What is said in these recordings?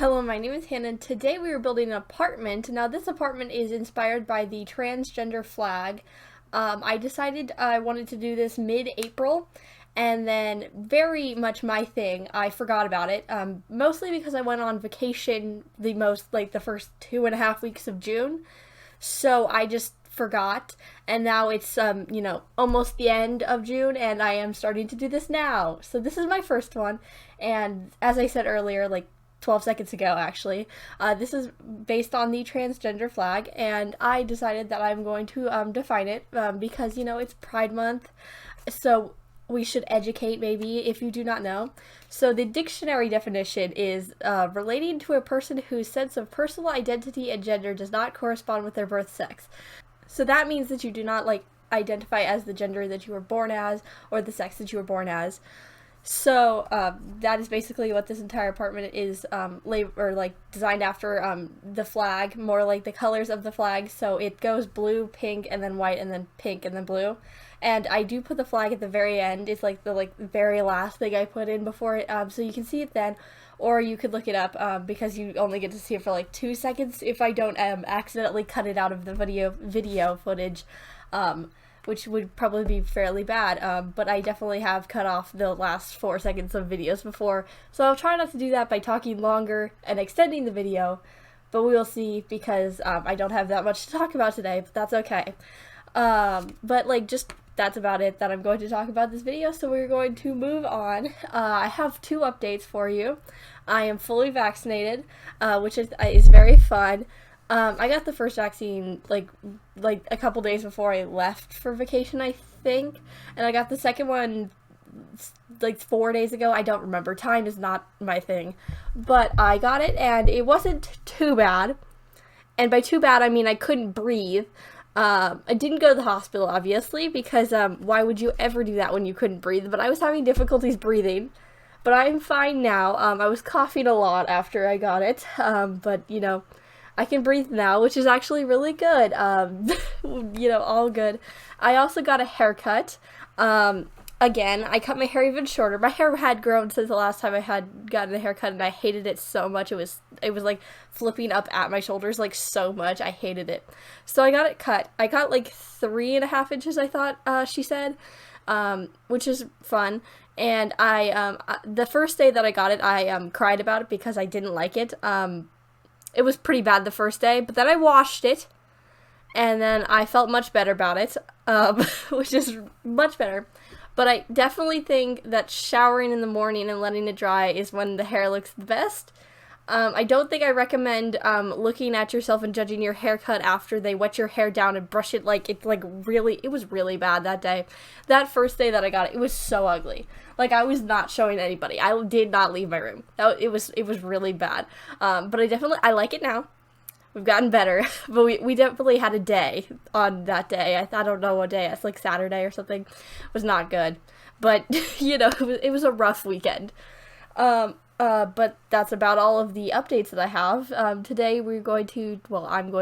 Hello, my name is Hannah, and today we are building an apartment. Now, this apartment is inspired by the transgender flag. I decided I wanted to do this mid-April, and then very much my thing, I forgot about it, mostly because I went on vacation the first 2.5 weeks of June, so I just forgot, and now it's, almost the end of June, and I am starting to do this now. So this is my first one, and as I said earlier, 12 seconds ago, actually. This is based on the transgender flag, and I decided that I'm going to define it because, it's Pride Month, so we should educate maybe if you do not know. So the dictionary definition is relating to a person whose sense of personal identity and gender does not correspond with their birth sex. So that means that you do not identify as the gender that you were born as or the sex that you were born as. So that is basically what this entire apartment is designed after the flag, more like the colors of the flag. So it goes blue, pink, and then white, and then pink, and then blue. And I do put the flag at the very end. It's the very last thing I put in before it, so you can see it then, or you could look it up because you only get to see it for 2 seconds if I don't accidentally cut it out of the video footage. Which would probably be fairly bad, but I definitely have cut off the last 4 seconds of videos before, so I'll try not to do that by talking longer and extending the video, but we will see because I don't have that much to talk about today, but that's okay. That's about it that I'm going to talk about this video, so we're going to move on. I have 2 updates for you. I am fully vaccinated, which is very fun. I got the first vaccine like a couple days before I left for vacation, I think, and I got the second one 4 days ago. I don't remember. Time is not my thing, but I got it, and it wasn't too bad. And by too bad, I mean I couldn't breathe. I didn't go to the hospital, obviously, because why would you ever do that when you couldn't breathe? But I was having difficulties breathing. But I'm fine now. I was coughing a lot after I got it, but I can breathe now, which is actually really good. All good. I also got a haircut. Again, I cut my hair even shorter. My hair had grown since the last time I had gotten a haircut, and I hated it so much. It was flipping up at my shoulders so much. I hated it. So I got it cut. I got 3.5 inches, I thought she said, which is fun. And the first day that I got it, I cried about it because I didn't like it. It was pretty bad the first day, but then I washed it, and then I felt much better about it, which is much better. But I definitely think that showering in the morning and letting it dry is when the hair looks the best. I don't think I recommend looking at yourself and judging your haircut after they wet your hair down and brush it. It was really bad that day. That first day that I got it, it was so ugly. I was not showing anybody. I did not leave my room. It was really bad. But I like it now. We've gotten better, but we definitely had a day on that day. I don't know what day. It's Saturday or something. It was not good. But, it was a rough weekend. But that's about all of the updates that I have. Today I'm going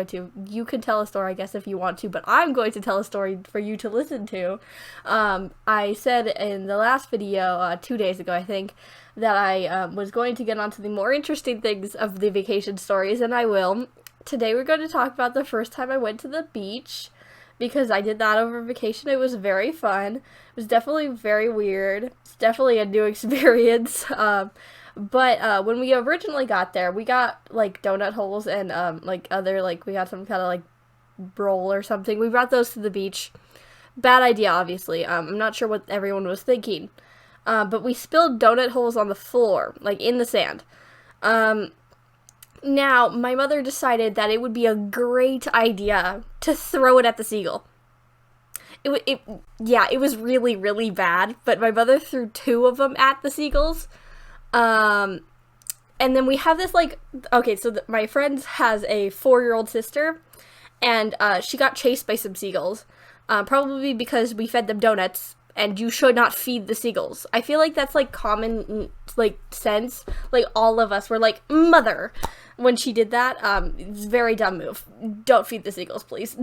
to, you can tell a story, I guess, if you want to, but I'm going to tell a story for you to listen to. I said in the last video, 2 days ago, I think, that I was going to get onto the more interesting things of the vacation stories, and I will. Today we're going to talk about the first time I went to the beach, because I did that over vacation. It was very fun. It was definitely very weird. It's definitely a new experience. But when we originally got there, we got donut holes and we got some kind of roll or something. We brought those to the beach. Bad idea, obviously. I'm not sure what everyone was thinking. But we spilled donut holes on the floor, in the sand. Now, my mother decided that it would be a great idea to throw it at the seagull. It was really, really bad, but my mother threw 2 of them at the seagulls. And then we have this, my friend has a 4-year-old sister, and she got chased by some seagulls, probably because we fed them donuts, and you should not feed the seagulls. I feel like that's, common, sense. All of us were mother, when she did that. It's a very dumb move. Don't feed the seagulls, please,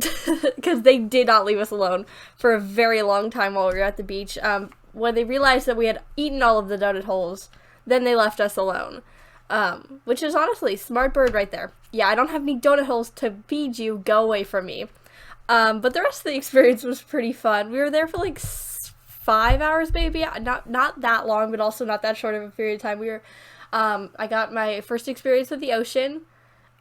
because they did not leave us alone for a very long time while we were at the beach. When they realized that we had eaten all of the donut holes, then they left us alone. which is honestly smart bird right there. Yeah, I don't have any donut holes to feed you. Go away from me. But the rest of the experience was pretty fun. We were there for like 5 hours, maybe. Not that long, but also not that short of a period of time. I got my first experience with the ocean.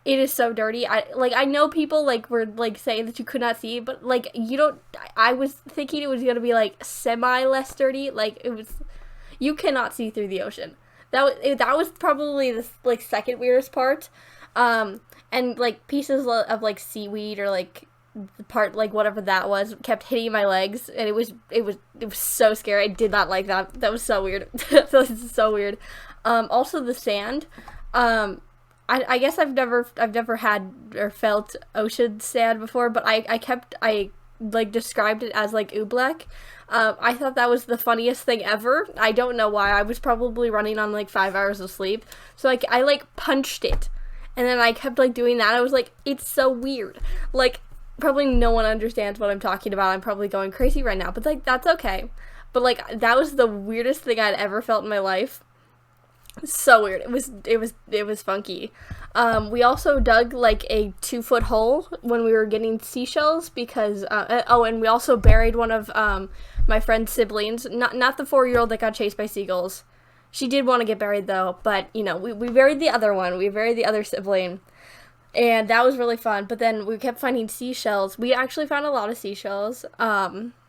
It is so dirty. I know people like were like saying that you could not see, but like you don't. I was thinking it was gonna be like semi less dirty. Like it was, you cannot see through the ocean. That was probably the like second weirdest part. And like pieces of like seaweed or like the part like whatever that was kept hitting my legs, and it was so scary. I did not like that. That was so weird. That was so weird. Also the sand. I guess I've never had or felt ocean sand before, but I like described it as like oobleck. I thought that was the funniest thing ever. I don't know why. I was probably running on like 5 hours of sleep, so like I like punched it, and then I kept like doing that. I was like, it's so weird. Like probably no one understands what I'm talking about. I'm probably going crazy right now, but like that's okay. But like that was the weirdest thing I'd ever felt in my life. So weird. It was funky. We also dug like a 2-foot hole when we were getting seashells because and we also buried one of my friend's siblings. Not the 4-year-old that got chased by seagulls. She did want to get buried though, but you know, we buried the other one. We buried the other sibling. And that was really fun. But then we kept finding seashells. We actually found a lot of seashells.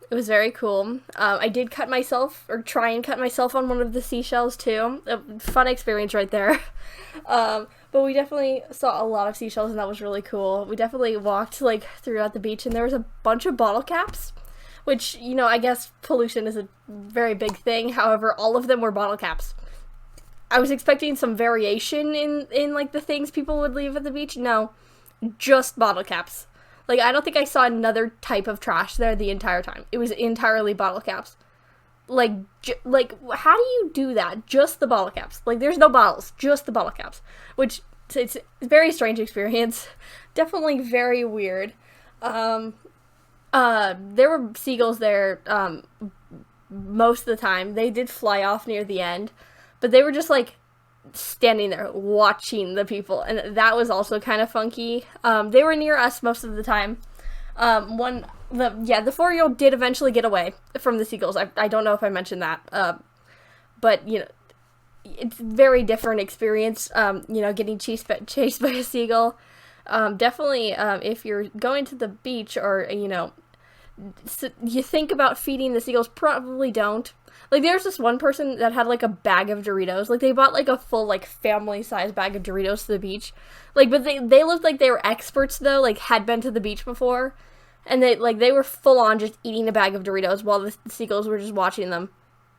It was very cool. I did cut myself, or try and cut myself on one of the seashells too. A fun experience right there. But we definitely saw a lot of seashells, and that was really cool. We definitely walked like throughout the beach, and there was a bunch of bottle caps, which, you know, I guess pollution is a very big thing. However, all of them were bottle caps. I was expecting some variation in like the things people would leave at the beach. No, just bottle caps. Like, I don't think I saw another type of trash there the entire time. It was entirely bottle caps. Like, how do you do that? Just the bottle caps. Like, there's no bottles, just the bottle caps. Which, it's a very strange experience. Definitely very weird. There were seagulls there, most of the time. They did fly off near the end. But they were just, like, standing there watching the people, and that was also kind of funky. They were near us most of the time. The 4-year-old did eventually get away from the seagulls. I don't know if I mentioned that, but you know, it's a very different experience. You know, getting chased by a seagull. Definitely, if you're going to the beach, or you know, you think about feeding the seagulls, probably don't. Like, there's this one person that had, like, a bag of Doritos. Like, they bought, like, a full, like, family-sized bag of Doritos to the beach. Like, but they looked like they were experts, though, like, had been to the beach before. And they were full-on just eating a bag of Doritos while the seagulls were just watching them.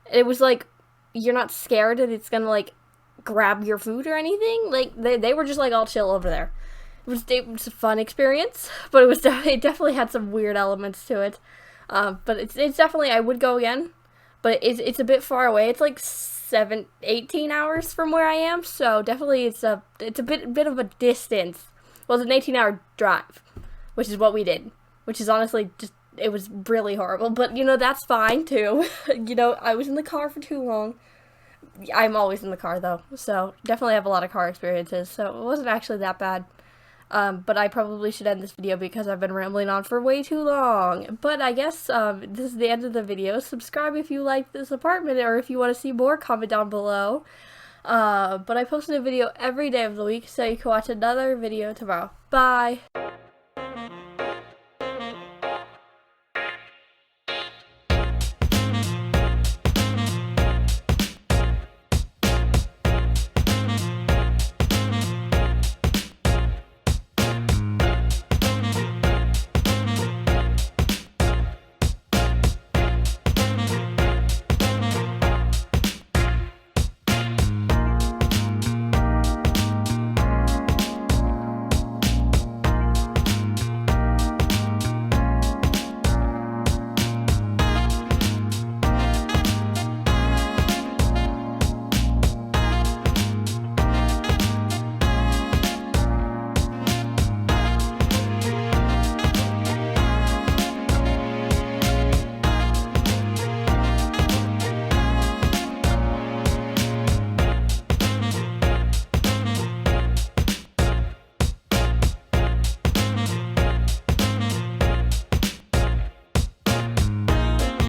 It was, like, you're not scared that it's gonna, like, grab your food or anything? Like, they were just, like, all chill over there. It was a fun experience, but it definitely had some weird elements to it. But it's definitely, I would go again. But it's a bit far away. It's like 18 hours from where I am, so definitely it's a bit of a distance. Well, it's an 18-hour drive, which is what we did, which is honestly just, it was really horrible. But you know, that's fine too. You know, I was in the car for too long. I'm always in the car though, so definitely have a lot of car experiences. So it wasn't actually that bad. But I probably should end this video because I've been rambling on for way too long. But I guess this is the end of the video. Subscribe if you like this apartment, or if you want to see more, comment down below. But I post a video every day of the week, so you can watch another video tomorrow. Bye!